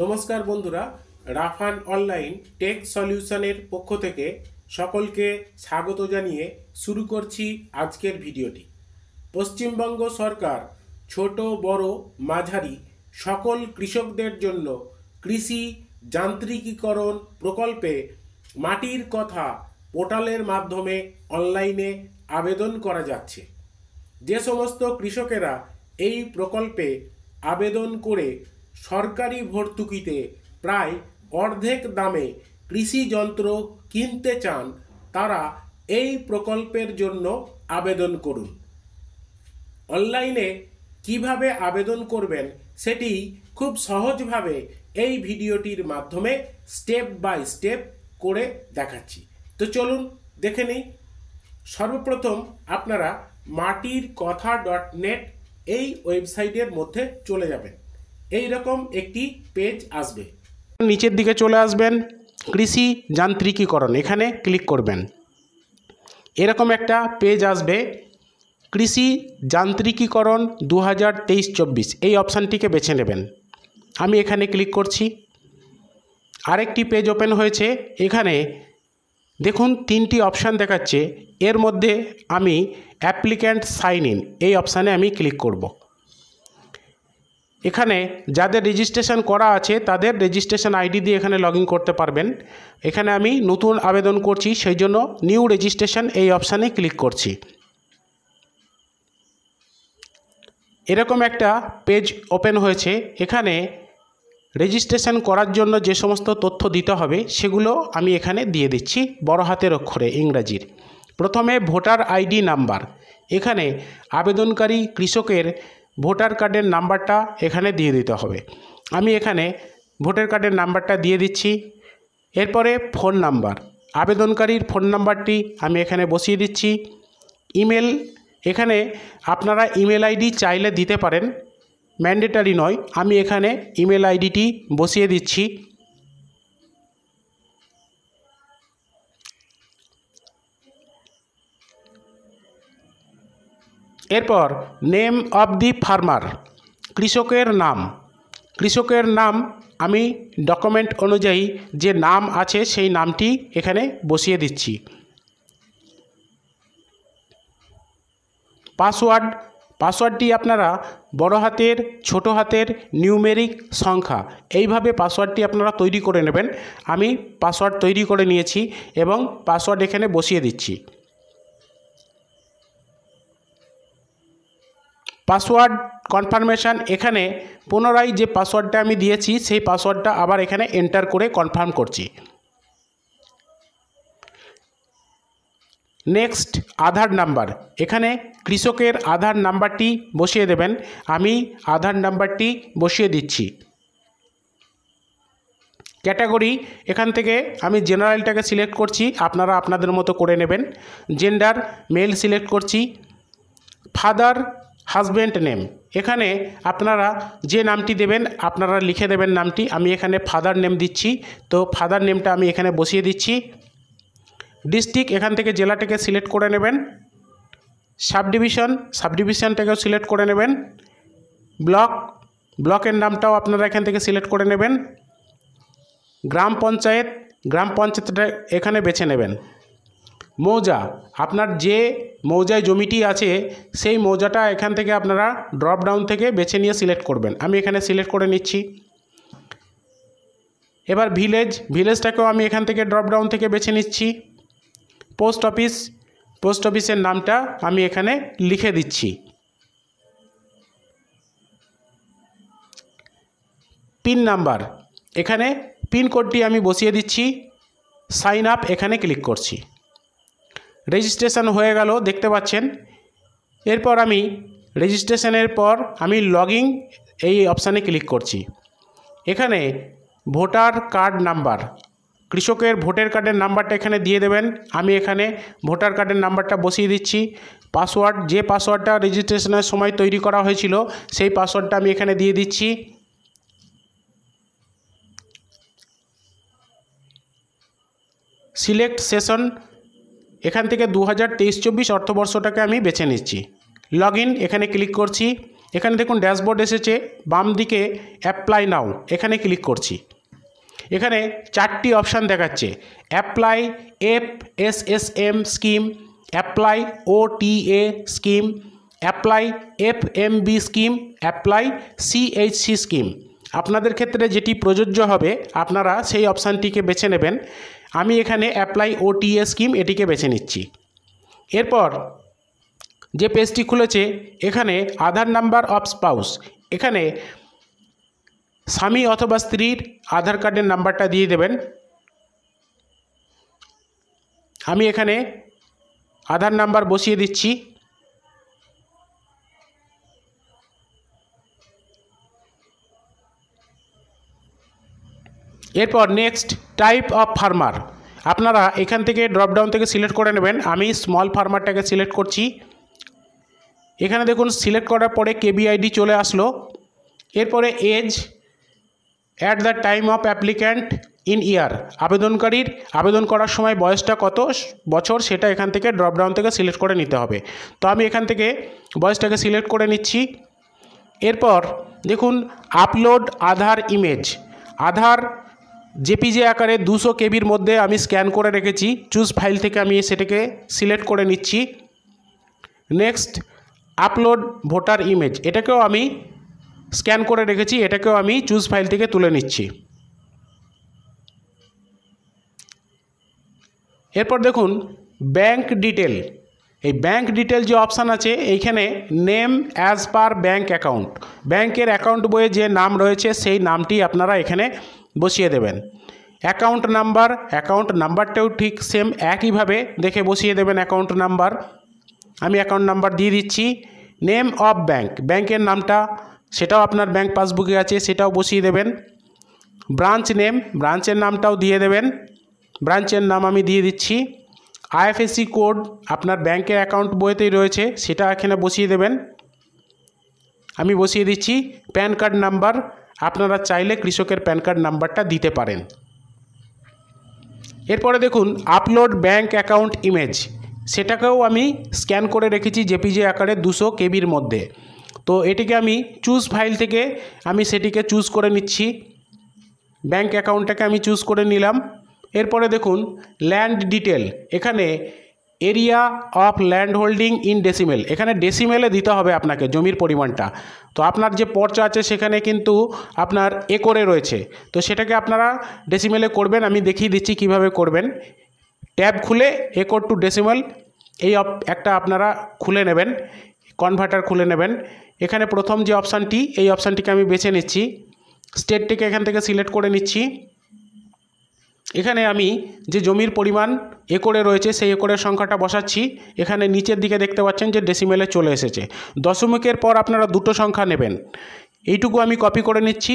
নমস্কার বন্ধুরা, Rafan online take সলিউশনের পক্ষ থেকে সকলকে স্বাগত জানিয়ে শুরু করছি আজকের ভিডিওটি। পশ্চিমবঙ্গ সরকার ছোট বড় মাঝারি সকল কৃষকদের জন্য কৃষি যান্ত্রিকীকরণ প্রকল্পে মাটির কথা পোর্টালের মাধ্যমে অনলাইনে আবেদন করা যাচ্ছে। যে সমস্ত কৃষকেরা এই প্রকল্পে আবেদন করে সরকারি ভর্তুকিতে প্রায় অর্ধেক দামে কৃষি যন্ত্র কিনতে চান, তারা এই প্রকল্পের জন্য আবেদন করুন। অনলাইনে কিভাবে আবেদন করবেন সেটি খুব সহজভাবে এই ভিডিওটির মাধ্যমে স্টেপ বাই স্টেপ করে দেখাচ্ছি। তো চলুন দেখে নিই। সর্বপ্রথম আপনারা মাটির কথা .net এই ওয়েবসাইটের মধ্যে চলে যাবেন। এই রকম একটি পেজ আসবে, নিচের দিকে চলে আসবেন, কৃষি যান্ত্রিকীকরণ এখানে ক্লিক করবেন। এরকম একটা পেজ আসবে, কৃষি যান্ত্রিকীকরণ 2023-24 এই অপশানটিকে বেছে নেবেন। আমি এখানে ক্লিক করছি। আরেকটি পেজ ওপেন হয়েছে, এখানে দেখুন 3টি অপশান দেখাচ্ছে। এর মধ্যে আমি অ্যাপ্লিক্যান্ট সাইন ইন এই অপশানে আমি ক্লিক করব। এখানে যাদের রেজিস্ট্রেশন করা আছে তাদের রেজিস্ট্রেশন আইডি দিয়ে এখানে লগ ইন করতে পারবেন। এখানে আমি নতুন আবেদন করছি, সেই জন্য নিউ রেজিস্ট্রেশন এই অপশানে ক্লিক করছি। এরকম একটা পেজ ওপেন হয়েছে। এখানে রেজিস্ট্রেশন করার জন্য যে সমস্ত তথ্য দিতে হবে সেগুলো আমি এখানে দিয়ে দিচ্ছি বড় হাতের অক্ষরে ইংরাজির। প্রথমে ভোটার আইডি নাম্বার, এখানে আবেদনকারী কৃষকের ভোটার কার্ডের নাম্বারটা এখানে দিয়ে দিতে হবে। আমি এখানে ভোটার কার্ডের নাম্বারটা দিয়ে দিচ্ছি। এরপরে ফোন নাম্বার, আবেদনকারীর ফোন নাম্বারটি আমি এখানে বসিয়ে দিচ্ছি। ইমেল, এখানে আপনারা ইমেল আইডি চাইলে দিতে পারেন, ম্যান্ডেটারি নয়। আমি এখানে ইমেল আইডিটি বসিয়ে দিচ্ছি। এরপর নেম অফ দি ফার্মার, কৃষকের নাম আমি ডকুমেন্ট অনুযায়ী যে নাম আছে সেই নামটি এখানে বসিয়ে দিচ্ছি। পাসওয়ার্ডটি আপনারা বড় হাতের ছোট হাতের নিউমেরিক সংখ্যা এইভাবে পাসওয়ার্ডটি আপনারা তৈরি করে নেবেন। আমি পাসওয়ার্ড তৈরি করে নিয়েছি এবং পাসওয়ার্ড এখানে বসিয়ে দিচ্ছি। পাসওয়ার্ড কনফার্মেশন, এখানে পুনরায় যে পাসওয়ার্ডটা আমি দিয়েছি সেই পাসওয়ার্ডটা আবার এখানে এন্টার করে কনফার্ম করছি। নেক্সট আধার নাম্বার, এখানে কৃষকের আধার নাম্বারটি বসিয়ে দেবেন। আমি আধার নাম্বারটি বসিয়ে দিচ্ছি। ক্যাটাগরি, এখান থেকে আমি জেনারেলটাকে সিলেক্ট করছি, আপনারা আপনাদের মতো করে নেবেন। জেন্ডার মেল সিলেক্ট করছি। ফাদার হাজব্যান্ড নেম, এখানে আপনারা যে নামটি দেবেন আপনারা লিখে দেবেন নামটি। আমি এখানে ফাদার নেম দিচ্ছি, তো ফাদার নেমটা আমি এখানে বসিয়ে দিচ্ছি। ডিস্ট্রিক্ট, এখান থেকে জেলাটাকে সিলেক্ট করে নেবেন। সাবডিভিশনটাকেও সিলেক্ট করে নেবেন। ব্লকের নামটাও আপনারা এখান থেকে সিলেক্ট করে নেবেন। গ্রাম পঞ্চায়েতটা এখানে বেছে নেবেন। মৌজা, আপনার যে মৌজায় জমিটি আছে সেই মৌজাটা এখান থেকে আপনারা ড্রপ ডাউন থেকে বেছে নিয়ে সিলেক্ট করবেন। আমি এখানে সিলেক্ট করে নিচ্ছি। এবার ভিলেজটাকেও আমি এখান থেকে ড্রপ ডাউন থেকে বেছে নিচ্ছি। পোস্ট অফিসের নামটা আমি এখানে লিখে দিচ্ছি। পিন নাম্বার, এখানে পিনকোডটি আমি বসিয়ে দিচ্ছি। সাইন আপ এখানে ক্লিক করছি। রেজিস্ট্রেশন হয়ে গেল দেখতে পাচ্ছেন। এরপর আমি রেজিস্ট্রেশনের পর আমি লগইন এই অপশানে ক্লিক করছি। এখানে ভোটার কার্ড নাম্বার, কৃষকের ভোটার কার্ডের নাম্বারটা এখানে দিয়ে দেবেন। আমি এখানে ভোটার কার্ডের নাম্বারটা বসিয়ে দিচ্ছি। পাসওয়ার্ড, যে পাসওয়ার্ডটা রেজিস্ট্রেশনের সময় তৈরি করা হয়েছিল সেই পাসওয়ার্ডটা আমি এখানে দিয়ে দিচ্ছি। সিলেক্ট সেশন, এখান থেকে 2023-24 অর্থবর্ষটাকে আমি বেছে নিচ্ছি। লগইন এখানে ক্লিক করছি। এখানে দেখুন ড্যাশবোর্ড এসেছে, বাম দিকে অ্যাপ্লাই নাও এখানে ক্লিক করছি। এখানে 4টি অপশান দেখাচ্ছে, apply FSSM scheme, apply OTA scheme, apply FMB scheme, apply CHC scheme. আপনাদের ক্ষেত্রে যেটি প্রযোজ্য হবে আপনারা সেই অপশানটিকে বেছে নেবেন। আমি এখানে অ্যাপ্লাই OTA স্কিম এটিকে বেছে নিচ্ছি। এরপর যে পেজটি খুলেছে এখানে আধার নাম্বার অফ স্পাউস, এখানে স্বামী অথবা স্ত্রীর আধার কার্ডের নাম্বারটা দিয়ে দেবেন। আমি এখানে আধার নাম্বার বসিয়ে দিচ্ছি। এরপর নেক্সট টাইপ অফ ফার্মার, আপনারা এখান থেকে ড্রপডাউন থেকে সিলেক্ট করে নেবেন। আমি স্মল ফার্মারটাকে সিলেক্ট করছি। এখানে দেখুন সিলেক্ট করার পরে KBID চলে আসলো। এরপরে age at the time of applicant in year, আবেদনকারীর আবেদন করার সময় বয়সটা কত বছর সেটা এখান থেকে ড্রপডাউন থেকে সিলেক্ট করে নিতে হবে। তো আমি এখান থেকে বয়সটাকে সিলেক্ট করে নিচ্ছি। এরপর দেখুন আপলোড আধার ইমেজ, আধার JPG আকারে 200 KB মধ্যে আমি স্ক্যান করে রেখেছি, চুজ ফাইল থেকে আমি সেটাকে সিলেক্ট করে নিচ্ছি। নেক্সট আপলোড ভোটার ইমেজ, এটাকেও আমি স্ক্যান করে রেখেছি, এটাকেও আমি চুজ ফাইল থেকে তুলে নিচ্ছি। এরপর দেখুন ব্যাংক ডিটেল, এই ব্যাংক ডিটেল যে অপশান আছে এইখানে name as per bank account, ব্যাংকের অ্যাকাউন্ট বইয়ে যে নাম রয়েছে সেই নামটি আপনারা এখানে বসিয়ে দেবেন। অ্যাকাউন্ট নাম্বারটাও ঠিক সেম একইভাবে দেখে বসিয়ে দেবেন অ্যাকাউন্ট নাম্বার। আমি অ্যাকাউন্ট নাম্বার দিয়ে দিচ্ছি। নেম অফ ব্যাংক, ব্যাংকের নামটা সেটাও আপনার ব্যাংক পাসবুকে আছে সেটাও বসিয়ে দেবেন। ব্রাঞ্চ নেম, ব্রাঞ্চের নামটাও দিয়ে দেবেন, ব্রাঞ্চের নাম আমি দিয়ে দিচ্ছি। IFSC কোড আপনার ব্যাংকের অ্যাকাউন্ট বইতেই রয়েছে সেটা এখানে বসিয়ে দেবেন, আমি বসিয়ে দিচ্ছি। প্যান কার্ড নাম্বার, আপনারা চাইলে কৃষকের প্যান কার্ড নাম্বারটা দিতে পারেন। এরপরে দেখুন আপলোড ব্যাংক অ্যাকাউন্ট ইমেজ, সেটাকেও আমি স্ক্যান করে রেখেছি JPG আকারে 200 KB মধ্যে। তো এটিকে আমি চুজ ফাইল থেকে আমি সেটিকে চুজ করে নিচ্ছি, ব্যাংক অ্যাকাউন্টটাকে আমি চুজ করে নিলাম। এরপরে দেখুন ল্যান্ড ডিটেল, এখানে area of land holding in decimal, এখানে ডেসিমেলে দিতে হবে আপনাকে জমির পরিমাণটা। তো আপনার যে পর্চা আছে সেখানে কিন্তু আপনার একরে রয়েছে, তো সেটাকে আপনারা ডেসিমেলে করবেন। আমি দেখিয়ে দিচ্ছি কিভাবে করবেন। ট্যাব খুলে একর টু ডেসিমেল এই একটা আপনারা খুলে নেবেন, কনভার্টার খুলে নেবেন। এখানে প্রথম যে অপশানটি এই অপশানটিকে আমি বেছে নিচ্ছি, স্টেটটিকে এখান থেকে সিলেক্ট করে নিচ্ছি। এখানে আমি যে জমির পরিমাণ একরে রয়েছে সেই একরের সংখ্যাটা বসাচ্ছি। এখানে নিচের দিকে দেখতে পাচ্ছেন যে ডেসিমেলে চলে এসেছে। দশমিকের পর আপনারা দুটো সংখ্যা নেবেন, এইটুকু আমি কপি করে নিচ্ছি।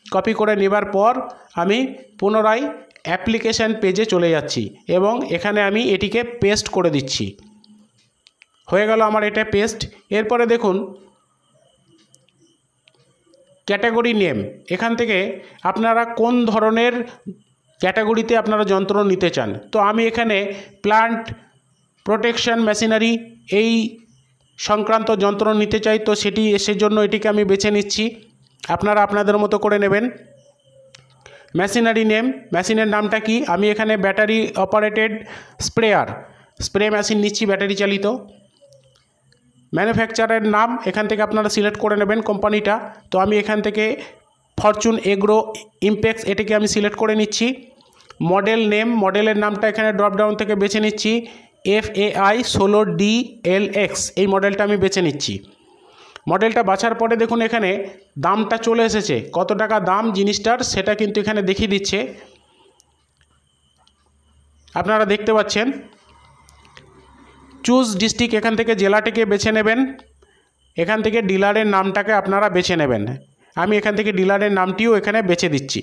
কপি করে নেবার পর আমি পুনরায় অ্যাপ্লিকেশান পেজে চলে যাচ্ছি এবং এখানে আমি এটিকে পেস্ট করে দিচ্ছি। হয়ে গেল আমার এটা পেস্ট। এরপরে দেখুন ক্যাটাগরি নেম, এখান থেকে আপনারা কোন ধরনের ক্যাটাগরিতে আপনারা যন্ত্র নিতে চান। তো আমি এখানে প্লান্ট প্রোটেকশন মেশিনারি এই সংক্রান্ত যন্ত্র নিতে চাই, তো সেজন্য এটিকে আমি বেছে নিচ্ছি। আপনারা আপনাদের মতো করে নেবেন। মেশিনারি নেম, মেশিনের নামটা কি, আমি এখানে ব্যাটারি অপারেটেড স্প্রে মেশিন নিচ্ছি, ব্যাটারি চালিত। ম্যানুফ্যাকচারের নাম এখান থেকে আপনারা সিলেক্ট করে নেবেন কোম্পানিটা। তো আমি এখান থেকে ফরচুন এগ্রো ইমপ্যাক্স এটাকে আমি সিলেক্ট করে নিচ্ছি। মডেল নেম, মডেলের নামটা এখানে ড্রপডাউন থেকে বেছে নিচ্ছি। FAI 16DLX এই মডেলটা আমি বেছে নিচ্ছি। মডেলটা বাছার পরে দেখুন এখানে দামটা চলে এসেছে, কত টাকা দাম জিনিসটার সেটা কিন্তু এখানে দেখিয়ে দিচ্ছে, আপনারা দেখতে পাচ্ছেন। চুজ ডিস্ট্রিক্ট, এখান থেকে জেলাটিকে বেছে নেবেন। এখান থেকে ডিলারের নামটাকে আপনারা বেছে নেবেন। আমি এখান থেকে ডিলারের নামটিও এখানে বেছে দিচ্ছি।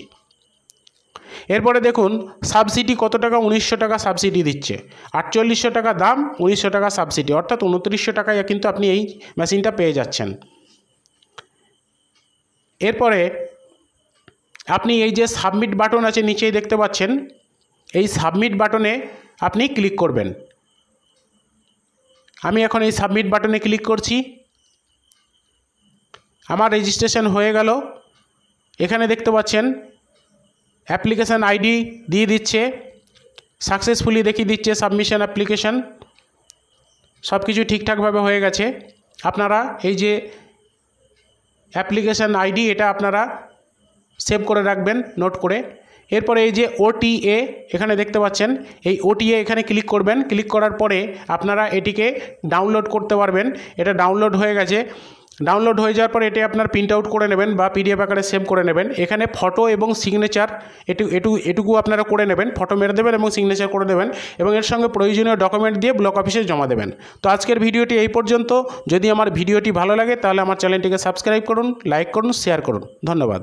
এরপরে দেখুন সাবসিডি কত টাকা, 1900 টাকা সাবসিডি দিচ্ছে। 4800 টাকা দাম, 1900 টাকা সাবসিডি, অর্থাৎ 2900 টাকায় কিন্তু আপনি এই মেশিনটা পেয়ে যাচ্ছেন। এরপরে আপনি এই যে সাবমিট বাটন আছে নিচেই দেখতে পাচ্ছেন, এই সাবমিট বাটনে আপনি ক্লিক করবেন। আমি এখন এই সাবমিট বাটনে ক্লিক করছি। আমার রেজিস্ট্রেশন হয়ে গেল। এখানে দেখতে পাচ্ছেন অ্যাপ্লিকেশান আইডি দিয়ে দিচ্ছে, সাকসেসফুলি দেখিয়ে দিচ্ছে সাবমিশন অ্যাপ্লিকেশান। সব কিছু ঠিকঠাকভাবে হয়ে গেছে। আপনারা এই যে অ্যাপ্লিকেশান আইডি এটা আপনারা সেভ করে রাখবেন নোট করে। এরপরে এই যে ওটিএ এখানে দেখতে পাচ্ছেন, এই ওটিএ এখানে ক্লিক করবেন। ক্লিক করার পরে আপনারা এটিকে ডাউনলোড করতে পারবেন। এটা ডাউনলোড হয়ে গেছে। ডাউনলোড হয়ে যাওয়ার পর এটি আপনার প্রিন্ট আউট করে নেবেন বা পিডিএফ আকারে সেভ করে নেবেন। এখানে ফটো এবং সিগনেচার এটুকু আপনারা করে নেবেন, ফটো মেরে দেবেন এবং সিগনেচার করে দেবেন এবং এর সঙ্গে প্রয়োজনীয় ডকুমেন্ট দিয়ে ব্লক অফিসে জমা দেবেন। তো আজকের ভিডিওটি এই পর্যন্ত। যদি আমার ভিডিওটি ভালো লাগে তাহলে আমার চ্যানেলটিকে সাবস্ক্রাইব করুন, লাইক করুন, শেয়ার করুন। ধন্যবাদ।